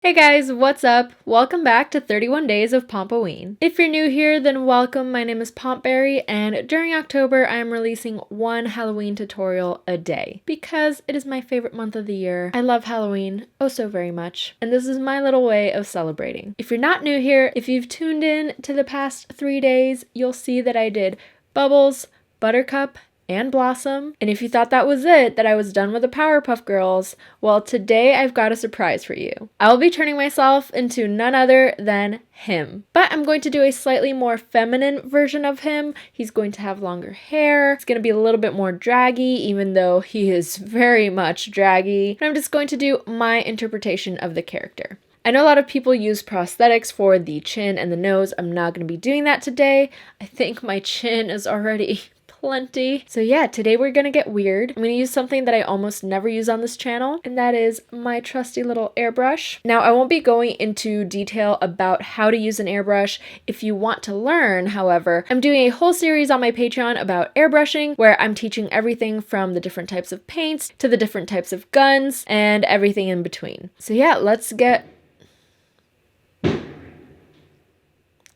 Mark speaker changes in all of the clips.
Speaker 1: Hey guys, what's up? Welcome back to 31 Days of Pomp-o-Ween. If you're new here, then welcome. My name is Pompberry, and during October, I am releasing one Halloween tutorial a day because it is my favorite month of the year. I love Halloween oh so very much, and this is my little way of celebrating. If you're not new here, if you've tuned in to the past 3 days, you'll see that I did Bubbles, Buttercup, and Blossom. And if you thought that was it, that I was done with the Powerpuff Girls, well, today I've got a surprise for you. I will be turning myself into none other than him. But I'm going to do a slightly more feminine version of him. He's going to have longer hair. It's going to be a little bit more draggy, even though he is very much draggy. And I'm just going to do my interpretation of the character. I know a lot of people use prosthetics for the chin and the nose. I'm not going to be doing that today. I think my chin is already plenty. So yeah, today we're gonna get weird. I'm gonna use something that I almost never use on this channel, and that is my trusty little airbrush. Now, I won't be going into detail about how to use an airbrush. If you want to learn, however, I'm doing a whole series on my Patreon about airbrushing, where I'm teaching everything from the different types of paints to the different types of guns and everything in between. So yeah, let's get...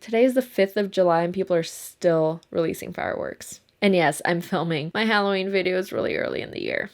Speaker 1: Today is the 5th of July and people are still releasing fireworks. And yes, I'm filming my Halloween videos really early in the year.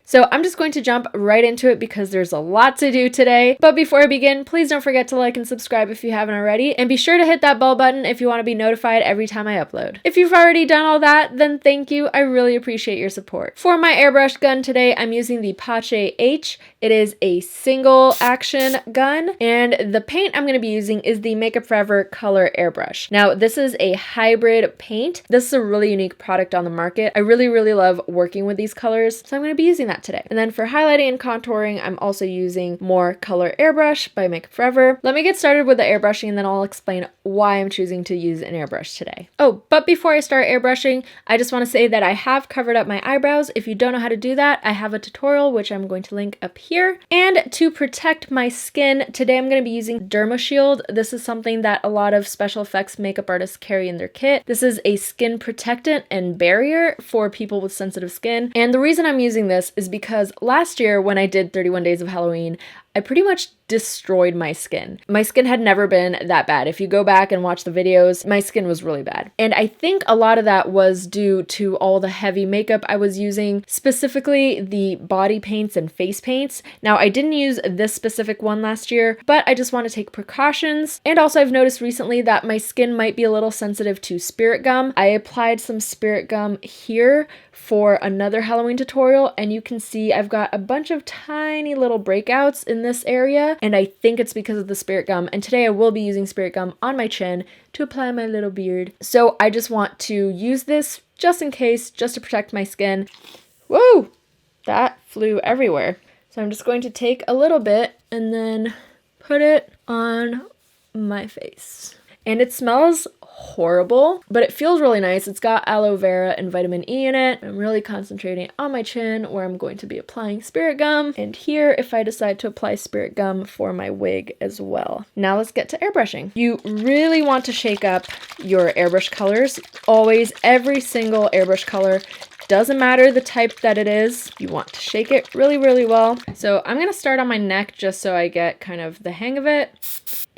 Speaker 1: So I'm just going to jump right into it because there's a lot to do today. But before I begin, please don't forget to like and subscribe if you haven't already. And be sure to hit that bell button if you want to be notified every time I upload. If you've already done all that, then thank you. I really appreciate your support. For my airbrush gun today, I'm using the Pache H. It is a single action gun. And the paint I'm going to be using is the Makeup Forever Color Airbrush. Now, this is a hybrid paint. This is a really unique product on the market. I really love working with these colors. So I'm going to be using that today. And then for highlighting and contouring, I'm also using more Color Airbrush by Makeup Forever. Let me get started with the airbrushing and then I'll explain why I'm choosing to use an airbrush today. Oh, but before I start airbrushing, I just want to say that I have covered up my eyebrows. If you don't know how to do that, I have a tutorial which I'm going to link up here. And to protect my skin, today I'm going to be using Derma Shield. This is something that a lot of special effects makeup artists carry in their kit. This is a skin protectant and barrier for people with sensitive skin. And the reason I'm using this is because last year when I did 31 Days of Halloween, I pretty much destroyed my skin. My skin had never been that bad. If you go back and watch the videos, my skin was really bad. And I think a lot of that was due to all the heavy makeup I was using, specifically the body paints and face paints. Now, I didn't use this specific one last year, but I just want to take precautions. And also I've noticed recently that my skin might be a little sensitive to spirit gum. I applied some spirit gum here for another Halloween tutorial, and you can see I've got a bunch of tiny little breakouts in this area, and I think it's because of the spirit gum. And today I will be using spirit gum on my chin to apply my little beard. So I just want to use this just in case, just to protect my skin. Whoa, that flew everywhere. So I'm just going to take a little bit and then put it on my face. And it smells horrible, but it feels really nice. It's got aloe vera and vitamin E in it. I'm really concentrating on my chin where I'm going to be applying spirit gum, and here if I decide to apply spirit gum for my wig as well. Now let's get to airbrushing. You really want to shake up your airbrush colors. Always, every single airbrush color. Doesn't matter the type that it is, you want to shake it really well. So I'm going to start on my neck just so I get kind of the hang of it.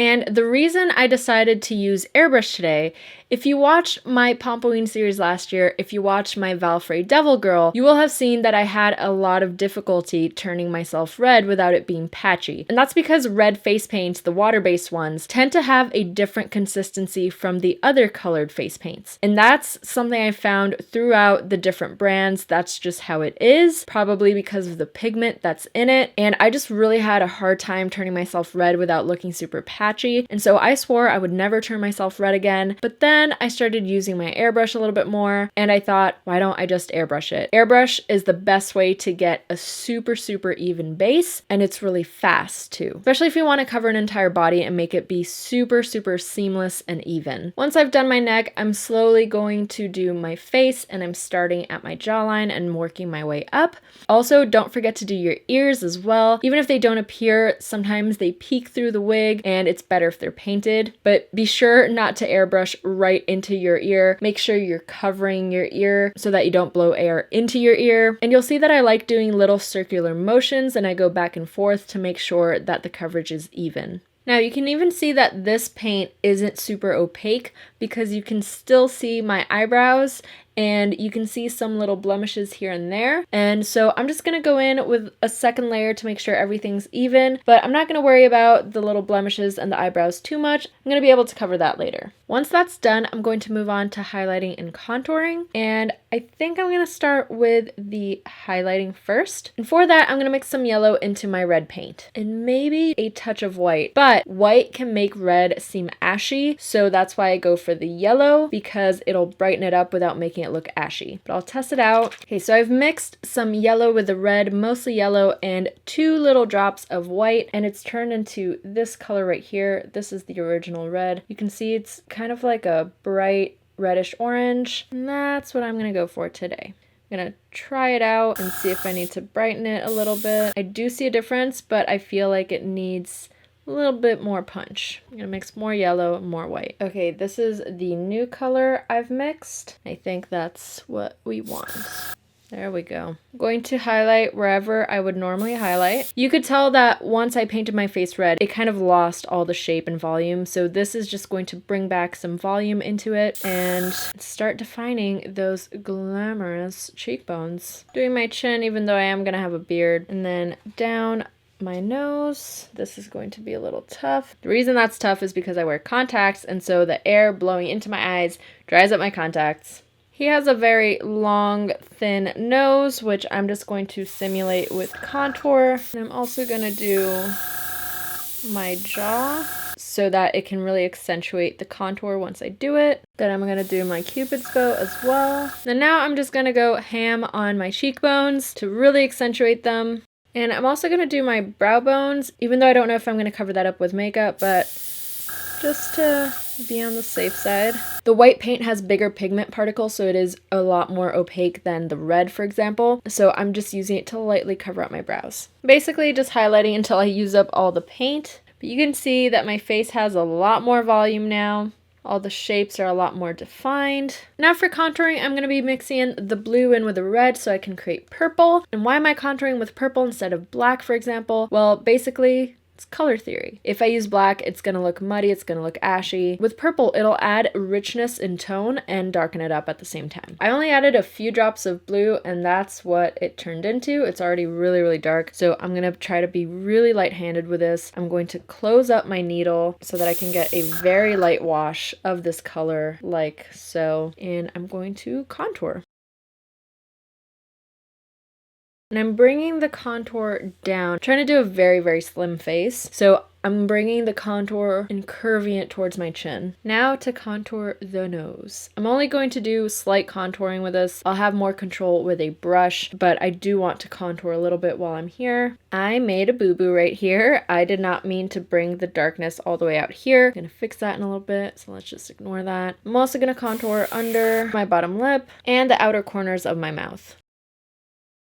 Speaker 1: And the reason I decided to use airbrush today, if you watched my Pomp-o-Ween series last year, if you watched my Valfrey Devil Girl, you will have seen that I had a lot of difficulty turning myself red without it being patchy. And that's because red face paints, the water-based ones, tend to have a different consistency from the other colored face paints. And that's something I found throughout the different brands. That's just how it is, probably because of the pigment that's in it. And I just really had a hard time turning myself red without looking super patchy. And so I swore I would never turn myself red again. But then I started using my airbrush a little bit more, and I thought, why don't I just airbrush it? Airbrush is the best way to get a super even base, and it's really fast too, especially if you want to cover an entire body and make it be super seamless and even. Once I've done my neck, I'm slowly going to do my face, and I'm starting at my jawline and working my way up. Also, don't forget to do your ears as well. Even if they don't appear, sometimes they peek through the wig, and it's better if they're painted, but be sure not to airbrush right into your ear. Make sure you're covering your ear so that you don't blow air into your ear. And you'll see that I like doing little circular motions, and I go back and forth to make sure that the coverage is even. Now you can even see that this paint isn't super opaque because you can still see my eyebrows and you can see some little blemishes here and there. And so I'm just gonna go in with a second layer to make sure everything's even, but I'm not gonna worry about the little blemishes and the eyebrows too much. I'm gonna be able to cover that later. Once that's done, I'm going to move on to highlighting and contouring. And I think I'm gonna start with the highlighting first. And for that, I'm gonna mix some yellow into my red paint and maybe a touch of white, but white can make red seem ashy. So that's why I go for the yellow, because it'll brighten it up without making it look ashy. But I'll test it out. Okay, so I've mixed some yellow with the red, mostly yellow, and 2 little drops of white, and it's turned into this color right here. This is the original red. You can see it's kind of like a bright reddish orange, and that's what I'm gonna go for today. I'm gonna try it out and see if I need to brighten it a little bit. I do see a difference, but I feel like it needs a little bit more punch. I'm gonna mix more yellow and more white. Okay, this is the new color I've mixed. I think that's what we want. There we go. I'm going to highlight wherever I would normally highlight. You could tell that once I painted my face red, it kind of lost all the shape and volume. So this is just going to bring back some volume into it and start defining those glamorous cheekbones. Doing my chin, even though I am gonna have a beard, and then down my nose. This is going to be a little tough. The reason that's tough is because I wear contacts, and so the air blowing into my eyes dries up my contacts. He has a very long, thin nose, which I'm just going to simulate with contour. And I'm also gonna do my jaw so that it can really accentuate the contour once I do it. Then I'm gonna do my Cupid's bow as well. And now I'm just gonna go ham on my cheekbones to really accentuate them. And I'm also going to do my brow bones, even though I don't know if I'm going to cover that up with makeup, but just to be on the safe side. The white paint has bigger pigment particles, so it is a lot more opaque than the red, for example. So I'm just using it to lightly cover up my brows. Basically just highlighting until I use up all the paint. But you can see that my face has a lot more volume now. All the shapes are a lot more defined. Now for contouring, I'm going to be mixing in the blue in with the red so I can create purple. And why am I contouring with purple instead of black, for example? Well, basically, it's color theory. If I use black, it's going to look muddy, it's going to look ashy. With purple, it'll add richness in tone and darken it up at the same time. I only added a few drops of blue, and that's what it turned into. It's already really, really dark, so I'm going to try to be really light-handed with this. I'm going to close up my needle so that I can get a very light wash of this color, like so, and I'm going to contour. And I'm bringing the contour down, I'm trying to do a very, very slim face. So I'm bringing the contour and curving it towards my chin. Now to contour the nose. I'm only going to do slight contouring with this. I'll have more control with a brush, but I do want to contour a little bit while I'm here. I made a boo-boo right here. I did not mean to bring the darkness all the way out here. I'm gonna fix that in a little bit, so let's just ignore that. I'm also gonna contour under my bottom lip and the outer corners of my mouth.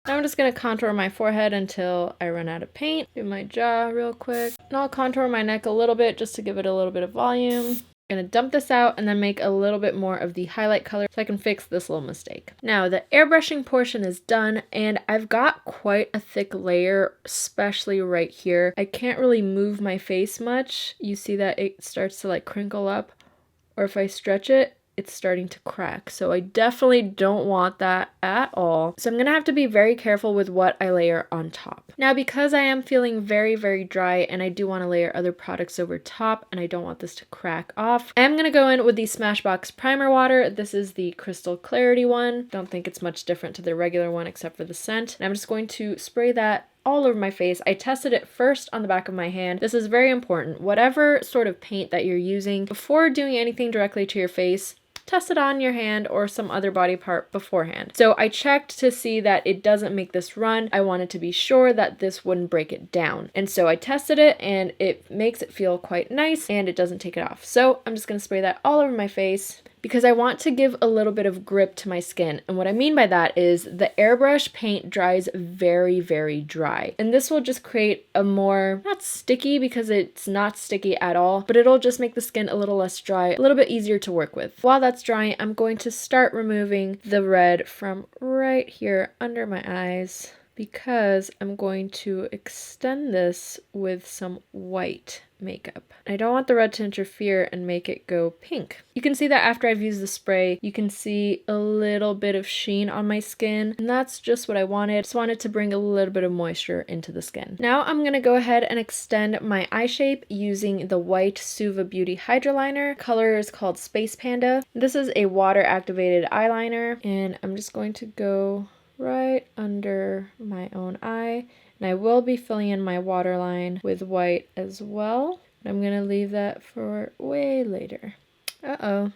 Speaker 1: Now I'm just going to contour my forehead until I run out of paint. Do my jaw real quick. And I'll contour my neck a little bit just to give it a little bit of volume. I'm going to dump this out and then make a little bit more of the highlight color so I can fix this little mistake. Now the airbrushing portion is done, and I've got quite a thick layer, especially right here. I can't really move my face much. You see that it starts to like crinkle up, or if I stretch it, it's starting to crack. So I definitely don't want that at all. So I'm gonna have to be very careful with what I layer on top. Now, because I am feeling very, very dry and I do want to layer other products over top and I don't want this to crack off, I'm gonna go in with the Smashbox primer water. This is the Crystal Clarity one. Don't think it's much different to the regular one except for the scent. And I'm just going to spray that all over my face. I tested it first on the back of my hand. This is very important. Whatever sort of paint that you're using, before doing anything directly to your face, test it on your hand or some other body part beforehand. So I checked to see that it doesn't make this run. I wanted to be sure that this wouldn't break it down. And so I tested it and it makes it feel quite nice and it doesn't take it off. So I'm just gonna spray that all over my face. because I want to give a little bit of grip to my skin. And what I mean by that is the airbrush paint dries very, very dry. And this will just create a more, not sticky because it's not sticky at all, but it'll just make the skin a little less dry, a little bit easier to work with. While that's drying, I'm going to start removing the red from right here under my eyes, because I'm going to extend this with some white makeup. I don't want the red to interfere and make it go pink. You can see that after I've used the spray, you can see a little bit of sheen on my skin, and that's just what I wanted. Just wanted to bring a little bit of moisture into the skin. Now I'm gonna go ahead and extend my eye shape using the white Suva Beauty Hydra Liner. Color is called Space Panda. This is a water activated eyeliner, and I'm just going to go right under my own eye, and I will be filling in my waterline with white as well. I'm gonna leave that for way later. Uh-oh.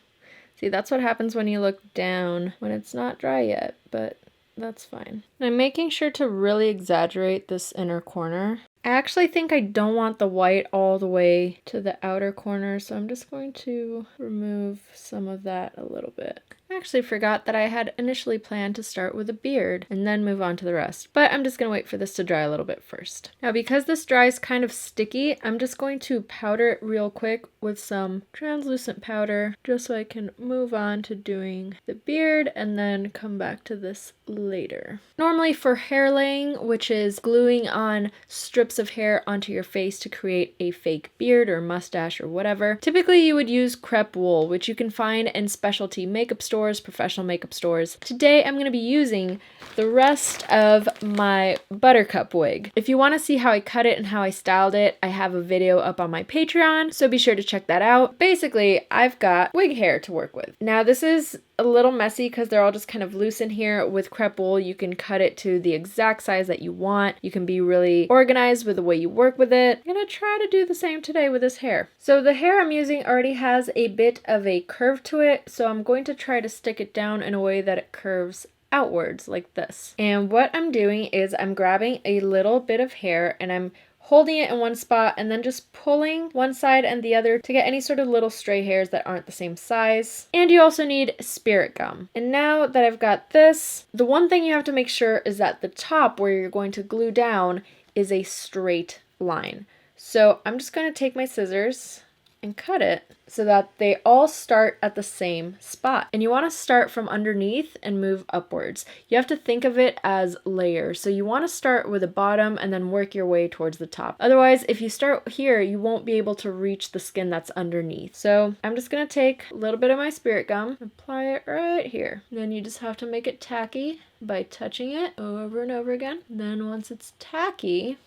Speaker 1: See, that's what happens when you look down when it's not dry yet, but that's fine. And I'm making sure to really exaggerate this inner corner. I actually think I don't want the white all the way to the outer corner, so I'm just going to remove some of that a little bit. I actually forgot that I had initially planned to start with a beard and then move on to the rest, but I'm just going to wait for this to dry a little bit first. Now, because this dries kind of sticky, I'm just going to powder it real quick with some translucent powder just so I can move on to doing the beard and then come back to this later. Normally for hair laying, which is gluing on strips of hair onto your face to create a fake beard or mustache or whatever, typically you would use crepe wool, which you can find in specialty makeup stores, professional makeup stores. Today I'm going to be using the rest of my buttercup wig. If you want to see how I cut it and how I styled it, I have a video up on my Patreon, so be sure to check that out. Basically, I've got wig hair to work with. Now this is a little messy because they're all just kind of loose in here. With crepe wool, you can cut it to the exact size that you want. You can be really organized with the way you work with it. I'm gonna try to do the same today with this hair. So the hair I'm using already has a bit of a curve to it, so I'm going to try to stick it down in a way that it curves outwards like this. And what I'm doing is I'm grabbing a little bit of hair and I'm holding it in one spot and then just pulling one side and the other to get any sort of little stray hairs that aren't the same size. And you also need spirit gum. And now that I've got this, the one thing you have to make sure is that the top where you're going to glue down is a straight line. So I'm just going to take my scissors and cut it so that they all start at the same spot. And you want to start from underneath and move upwards. You have to think of it as layers. So you want to start with the bottom and then work your way towards the top. Otherwise, if you start here, you won't be able to reach the skin that's underneath. So I'm just going to take a little bit of my spirit gum, apply it right here. Then you just have to make it tacky by touching it over and over again. Then once it's tacky,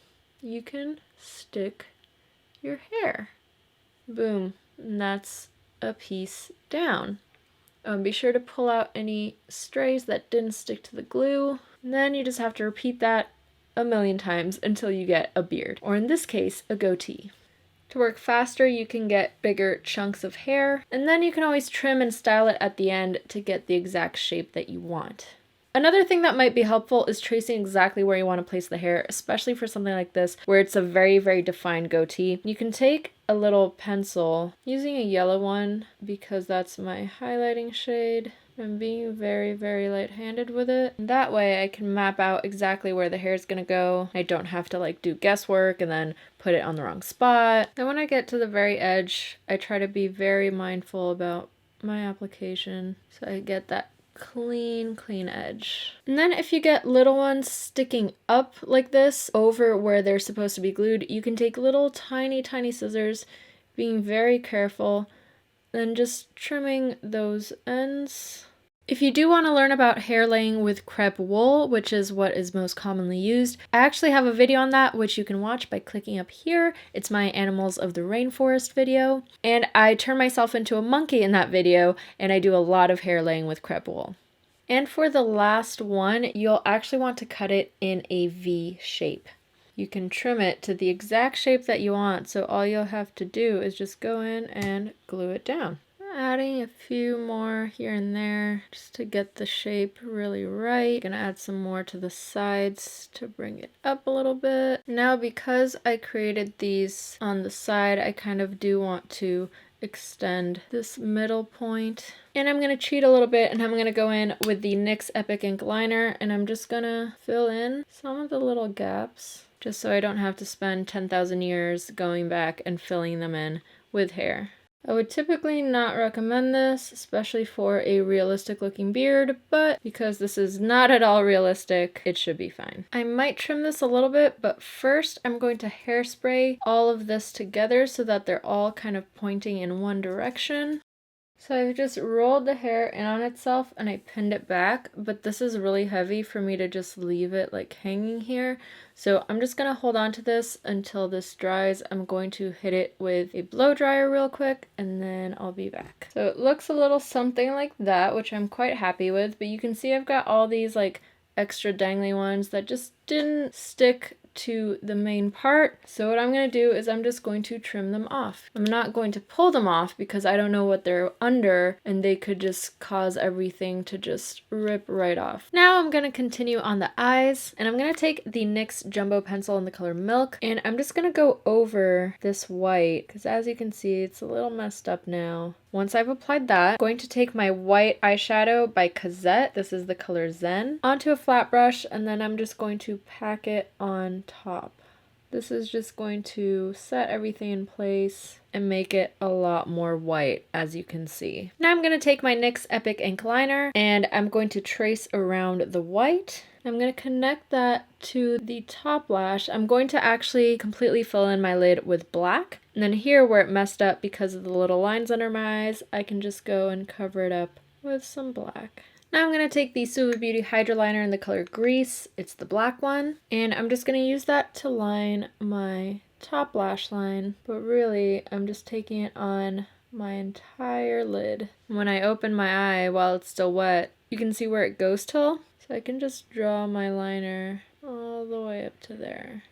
Speaker 1: you can stick your hair. Boom, and that's a piece down. Be sure to pull out any strays that didn't stick to the glue. And then you just have to repeat that a million times until you get a beard, or in this case, a goatee. To work faster, you can get bigger chunks of hair, and then you can always trim and style it at the end to get the exact shape that you want. Another thing that might be helpful is tracing exactly where you want to place the hair, especially for something like this where it's a very, very defined goatee. You can take a little pencil, using a yellow one because that's my highlighting shade. I'm being very, very light-handed with it. And that way I can map out exactly where the hair is going to go. I don't have to like do guesswork and then put it on the wrong spot. Then when I get to the very edge, I try to be very mindful about my application so I get that clean edge. And then if you get little ones sticking up like this over where they're supposed to be glued, you can take little tiny scissors, being very careful, then just trimming those ends. If you do want to learn about hair laying with crepe wool, which is what is most commonly used, I actually have a video on that which you can watch by clicking up here. It's my Animals of the Rainforest video, and I turn myself into a monkey in that video, and I do a lot of hair laying with crepe wool. And for the last one, you'll actually want to cut it in a V shape. You can trim it to the exact shape that you want, so all you'll have to do is just go in and glue it down. Adding a few more here and there just to get the shape really right. Gonna add some more to the sides to bring it up a little bit. Now because I created these on the side, I kind of do want to extend this middle point. And I'm going to cheat a little bit, and I'm going to go in with the NYX Epic Ink Liner, and I'm just going to fill in some of the little gaps, just so I don't have to spend 10,000 years going back and filling them in with hair. I would typically not recommend this, especially for a realistic looking beard, but because this is not at all realistic, it should be fine. I might trim this a little bit, but first I'm going to hairspray all of this together so that they're all kind of pointing in one direction. So I've just rolled the hair in on itself and I pinned it back, but this is really heavy for me to just leave it like hanging here. So I'm just gonna hold on to this until this dries. I'm going to hit it with a blow dryer real quick and then I'll be back. So it looks a little something like that, which I'm quite happy with, but you can see I've got all these like extra dangly ones that just didn't stick to the main part. So what I'm going to do is I'm just going to trim them off. I'm not going to pull them off because I don't know what they're under and they could just cause everything to just rip right off. Now I'm going to continue on the eyes, and I'm going to take the NYX Jumbo Pencil in the color Milk, and I'm just going to go over this white because as you can see it's a little messed up now. Once I've applied that, I'm going to take my white eyeshadow by Cosette, this is the color Zen, onto a flat brush, and then I'm just going to pack it on top. This is just going to set everything in place and make it a lot more white, as you can see. Now I'm going to take my NYX Epic Ink Liner and I'm going to trace around the white. I'm going to connect that to the top lash. I'm going to actually completely fill in my lid with black. And then here where it messed up because of the little lines under my eyes, I can just go and cover it up with some black. Now I'm going to take the Suva Beauty Hydra Liner in the color Grease, it's the black one, and I'm just going to use that to line my top lash line, but really I'm just taking it on my entire lid. When I open my eye while it's still wet, you can see where it goes till, so I can just draw my liner all the way up to there.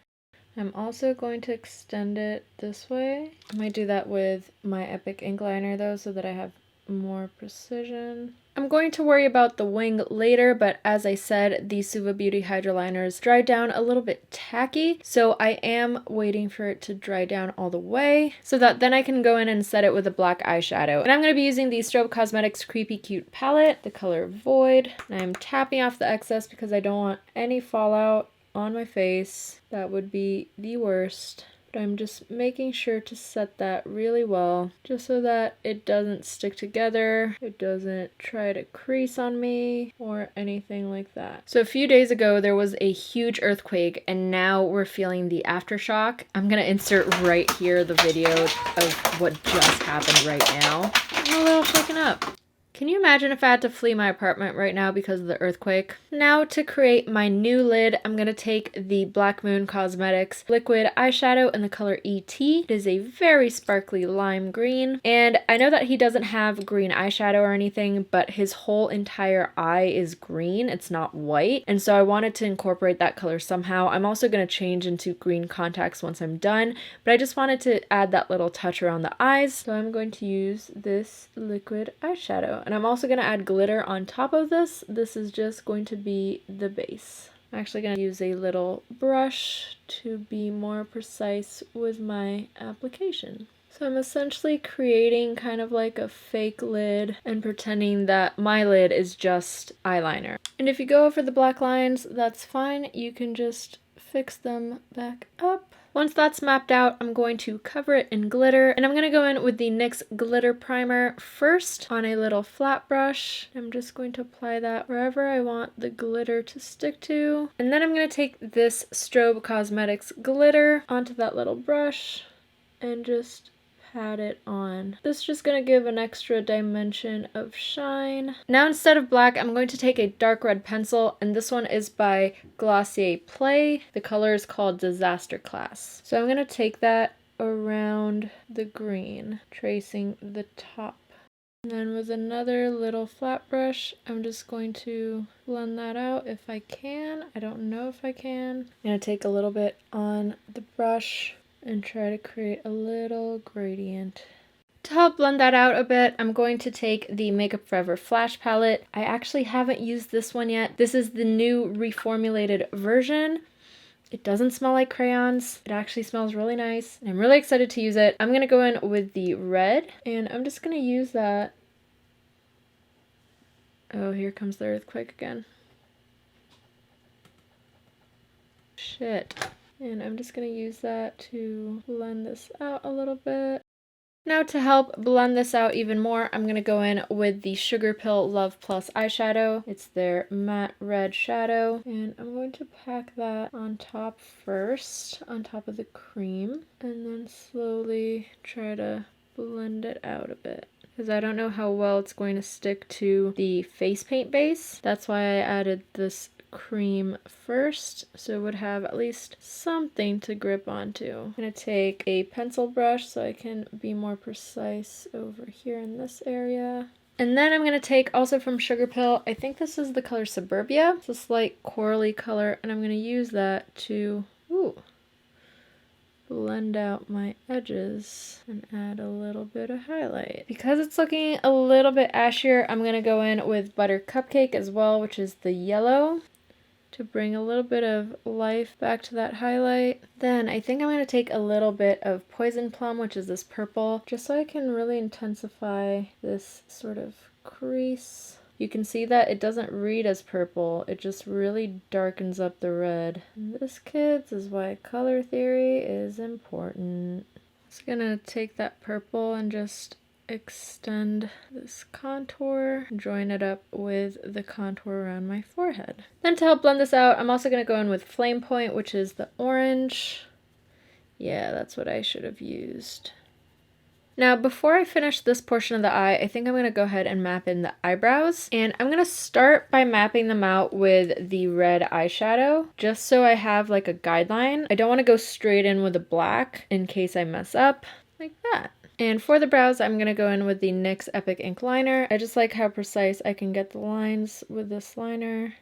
Speaker 1: I'm also going to extend it this way. I might do that with my Epic Ink Liner though, so that I have more precision. I'm going to worry about the wing later, but as I said, the Suva Beauty Hydra Liners dry down a little bit tacky, so I am waiting for it to dry down all the way so that then I can go in and set it with a black eyeshadow. And I'm going to be using the Strobe Cosmetics Creepy Cute palette, the color Void. And I'm tapping off the excess because I don't want any fallout on my face. That would be the worst. But I'm just making sure to set that really well, just so that it doesn't stick together, it doesn't try to crease on me, or anything like that. So a few days ago, there was a huge earthquake, and now we're feeling the aftershock. I'm gonna insert right here the video of what just happened right now. I'm a little shaken up. Can you imagine if I had to flee my apartment right now because of the earthquake? Now to create my new lid, I'm going to take the Black Moon Cosmetics liquid eyeshadow in the color ET. It is a very sparkly lime green, and I know that he doesn't have green eyeshadow or anything, but his whole entire eye is green, it's not white, and so I wanted to incorporate that color somehow. I'm also going to change into green contacts once I'm done, but I just wanted to add that little touch around the eyes, so I'm going to use this liquid eyeshadow. And I'm also going to add glitter on top of this. This is just going to be the base. I'm actually going to use a little brush to be more precise with my application. So I'm essentially creating kind of like a fake lid and pretending that my lid is just eyeliner. And if you go over the black lines, that's fine. You can just fix them back up. Once that's mapped out, I'm going to cover it in glitter, and I'm going to go in with the NYX Glitter Primer first on a little flat brush. I'm just going to apply that wherever I want the glitter to stick to. And then I'm going to take this Strobe Cosmetics glitter onto that little brush and just pat it on. This is just going to give an extra dimension of shine. Now instead of black, I'm going to take a dark red pencil, and this one is by Glossier Play. The color is called Disaster Class. So I'm going to take that around the green, tracing the top. And then with another little flat brush, I'm just going to blend that out if I can. I don't know if I can. I'm going to take a little bit on the brush and try to create a little gradient. To help blend that out a bit, I'm going to take the Makeup Forever Flash Palette. I actually haven't used this one yet. This is the new reformulated version. It doesn't smell like crayons. It actually smells really nice. And I'm really excited to use it. I'm going to go in with the red, and I'm just going to use that. Oh, here comes the earthquake again. Shit. And I'm just going to use that to blend this out a little bit. Now to help blend this out even more, I'm going to go in with the Sugar Pill Love Plus eyeshadow. It's their matte red shadow. And I'm going to pack that on top first, on top of the cream. And then slowly try to blend it out a bit, because I don't know how well it's going to stick to the face paint base. That's why I added this cream first, so it would have at least something to grip onto. I'm going to take a pencil brush so I can be more precise over here in this area. And then I'm going to take also from Sugar Pill, I think this is the color Suburbia. It's a slight corally color, and I'm going to use that to blend out my edges and add a little bit of highlight. Because it's looking a little bit ashier, I'm going to go in with Butter Cupcake as well, which is the yellow, to bring a little bit of life back to that highlight. Then I think I'm going to take a little bit of Poison Plum, which is this purple, just so I can really intensify this sort of crease. You can see that it doesn't read as purple, it just really darkens up the red. And this, kids, is why color theory is important. Just gonna take that purple and just extend this contour, join it up with the contour around my forehead. Then to help blend this out, I'm also going to go in with Flame Point, which is the orange. Yeah, that's what I should have used. Now, before I finish this portion of the eye, I think I'm going to go ahead and map in the eyebrows. And I'm going to start by mapping them out with the red eyeshadow, just so I have like a guideline. I don't want to go straight in with the black in case I mess up, like that. And for the brows, I'm going to go in with the NYX Epic Ink Liner. I just like how precise I can get the lines with this liner.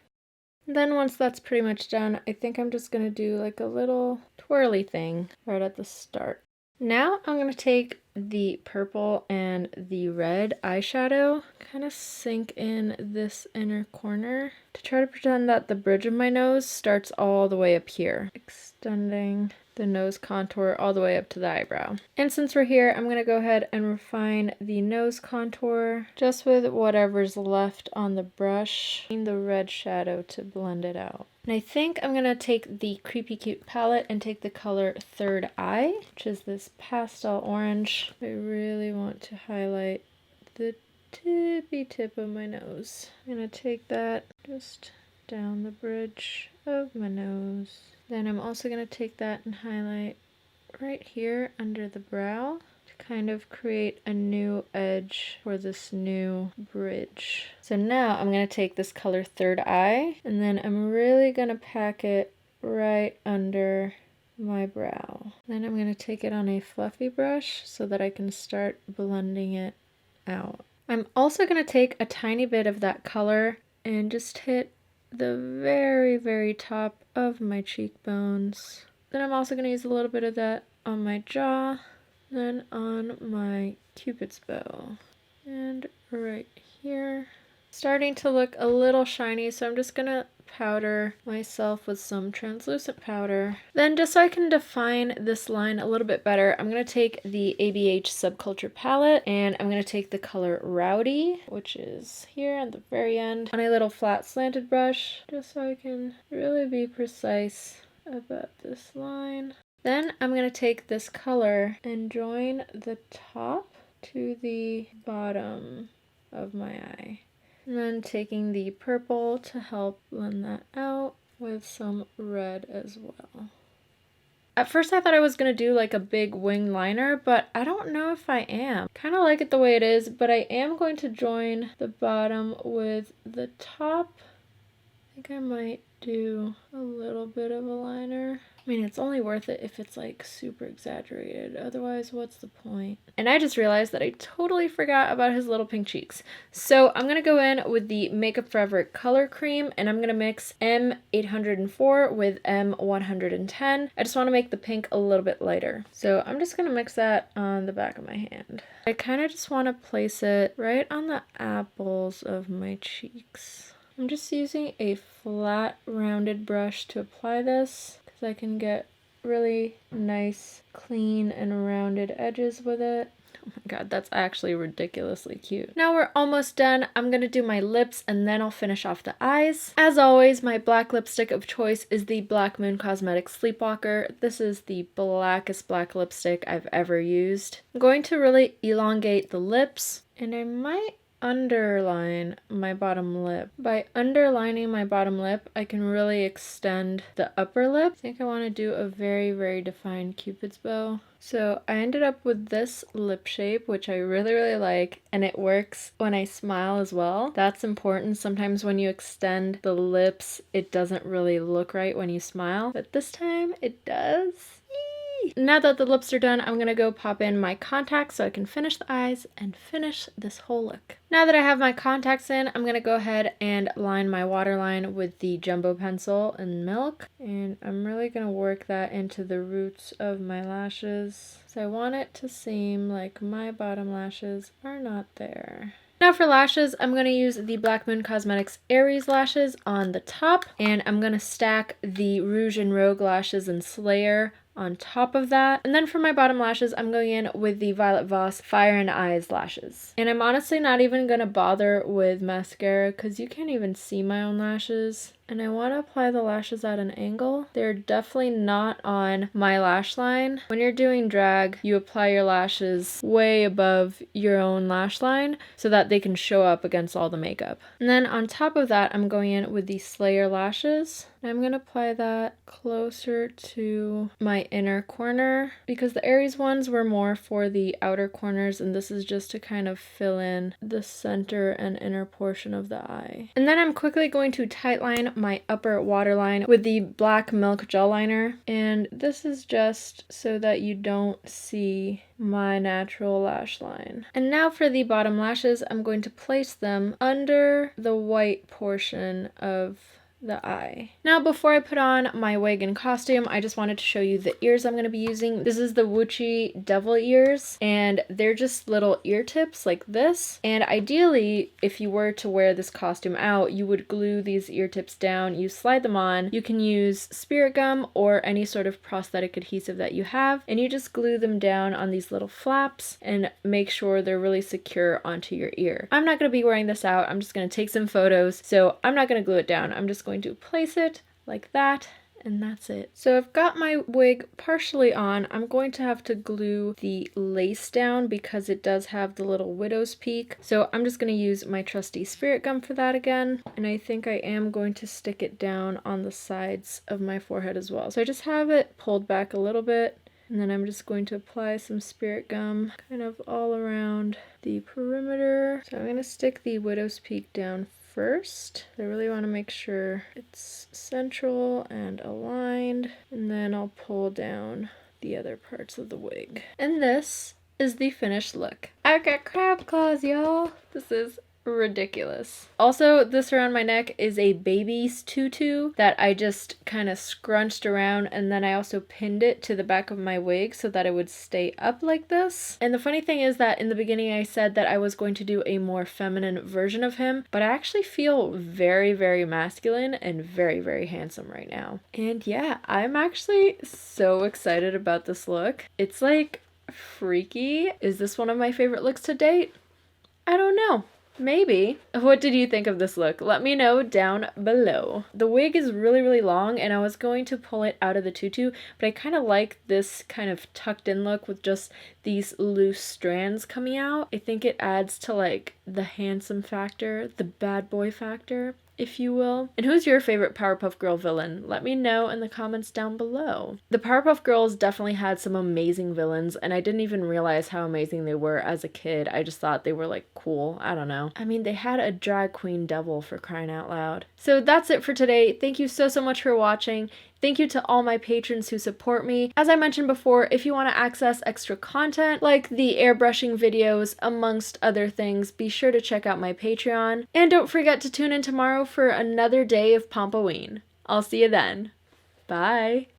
Speaker 1: And then once that's pretty much done, I think I'm just going to do like a little twirly thing right at the start. Now I'm going to take the purple and the red eyeshadow, kind of sink in this inner corner to try to pretend that the bridge of my nose starts all the way up here, extending the nose contour all the way up to the eyebrow. And since we're here, I'm going to go ahead and refine the nose contour just with whatever's left on the brush, using the red shadow to blend it out. And I think I'm going to take the Creepy Cute palette and take the color Third Eye, which is this pastel orange. I really want to highlight the tippy tip of my nose. I'm going to take that just down the bridge of my nose. Then I'm also going to take that and highlight right here under the brow to kind of create a new edge for this new bridge. So now I'm going to take this color Third Eye, and then I'm really going to pack it right under my brow. Then I'm going to take it on a fluffy brush so that I can start blending it out. I'm also going to take a tiny bit of that color and just hit the very, very top of my cheekbones. Then I'm also going to use a little bit of that on my jaw, then on my Cupid's bow, and right here. Starting to look a little shiny, so I'm just going to powder myself with some translucent powder. Then just so I can define this line a little bit better, I'm going to take the ABH Subculture palette, and I'm going to take the color Rowdy, which is here at the very end, on a little flat slanted brush, just so I can really be precise about this line. Then I'm going to take this color and join the top to the bottom of my eye. And then taking the purple to help blend that out with some red as well. At first I thought I was going to do like a big wing liner, but I don't know if I am. Kind of like it the way it is, but I am going to join the bottom with the top. I think I might do a little bit of a liner. I mean, it's only worth it if it's like super exaggerated. Otherwise, what's the point? And I just realized that I totally forgot about his little pink cheeks. So I'm going to go in with the Makeup Forever Color Cream, and I'm going to mix M804 with M110. I just want to make the pink a little bit lighter. So I'm just going to mix that on the back of my hand. I kind of just want to place it right on the apples of my cheeks. I'm just using a flat rounded brush to apply this, so I can get really nice, clean, and rounded edges with it. Oh my god, that's actually ridiculously cute. Now we're almost done. I'm gonna do my lips and then I'll finish off the eyes. As always, my black lipstick of choice is the Black Moon Cosmetics Sleepwalker. This is the blackest black lipstick I've ever used. I'm going to really elongate the lips, and I might underline my bottom lip. By underlining my bottom lip, I can really extend the upper lip. I think I want to do a very, very defined Cupid's bow. So I ended up with this lip shape, which I really, really like, and it works when I smile as well. That's important. Sometimes when you extend the lips, it doesn't really look right when you smile, but this time it does. Now that the lips are done, I'm gonna go pop in my contacts so I can finish the eyes and finish this whole look. Now that I have my contacts in, I'm gonna go ahead and line my waterline with the jumbo pencil in Milk. And I'm really gonna work that into the roots of my lashes. So I want it to seem like my bottom lashes are not there. Now for lashes, I'm going to use the Black Moon Cosmetics Aries lashes on the top, and I'm going to stack the Rouge and Rogue lashes in Slayer on top of that. And then for my bottom lashes, I'm going in with the Violet Voss Fire and Eyes lashes. And I'm honestly not even going to bother with mascara because you can't even see my own lashes. And I want to apply the lashes at an angle. They're definitely not on my lash line. When you're doing drag, you apply your lashes way above your own lash line so that they can show up against all the makeup. And then on top of that, I'm going in with the Slayer lashes. I'm going to apply that closer to my inner corner because the Aries ones were more for the outer corners, and this is just to kind of fill in the center and inner portion of the eye. And then I'm quickly going to tightline my upper waterline with the Black Milk Gel Liner, and this is just so that you don't see my natural lash line. And now for the bottom lashes, I'm going to place them under the white portion of the eye. Now before I put on my wig and costume, I just wanted to show you the ears I'm going to be using. This is the Wuchi Devil Ears, and they're just little ear tips like this. And ideally, if you were to wear this costume out, you would glue these ear tips down, you slide them on. You can use spirit gum or any sort of prosthetic adhesive that you have, and you just glue them down on these little flaps and make sure they're really secure onto your ear. I'm not going to be wearing this out. I'm just going to take some photos, so I'm not going to glue it down. I'm just going to place it like that, and that's it. So I've got my wig partially on. I'm going to have to glue the lace down because it does have the little widow's peak. So I'm just going to use my trusty spirit gum for that again. And I think I am going to stick it down on the sides of my forehead as well. So I just have it pulled back a little bit. And then I'm just going to apply some spirit gum kind of all around the perimeter. So I'm going to stick the widow's peak down first. I really want to make sure it's central and aligned, and then I'll pull down the other parts of the wig. And this is the finished look. I've got crab claws, y'all. This is ridiculous. Also, this around my neck is a baby's tutu that I just kind of scrunched around, and then I also pinned it to the back of my wig so that it would stay up like this. And the funny thing is that in the beginning I said that I was going to do a more feminine version of him, but I actually feel very, very masculine and very, very handsome right now. And yeah, I'm actually so excited about this look. It's like freaky. Is this one of my favorite looks to date? I don't know. Maybe. What did you think of this look? Let me know down below. The wig is really, really long, and I was going to pull it out of the tutu, but I kind of like this kind of tucked in look with just these loose strands coming out. I think it adds to like the handsome factor, the bad boy factor, if you will. And who's your favorite Powerpuff Girl villain? Let me know in the comments down below. The Powerpuff Girls definitely had some amazing villains, and I didn't even realize how amazing they were as a kid. I just thought they were like cool. I don't know. I mean, they had a drag queen devil, for crying out loud. So that's it for today. Thank you so much for watching. Thank you to all my patrons who support me. As I mentioned before, if you want to access extra content like the airbrushing videos, amongst other things, be sure to check out my Patreon. And don't forget to tune in tomorrow for another day of Pomp-o-Ween. I'll see you then. Bye.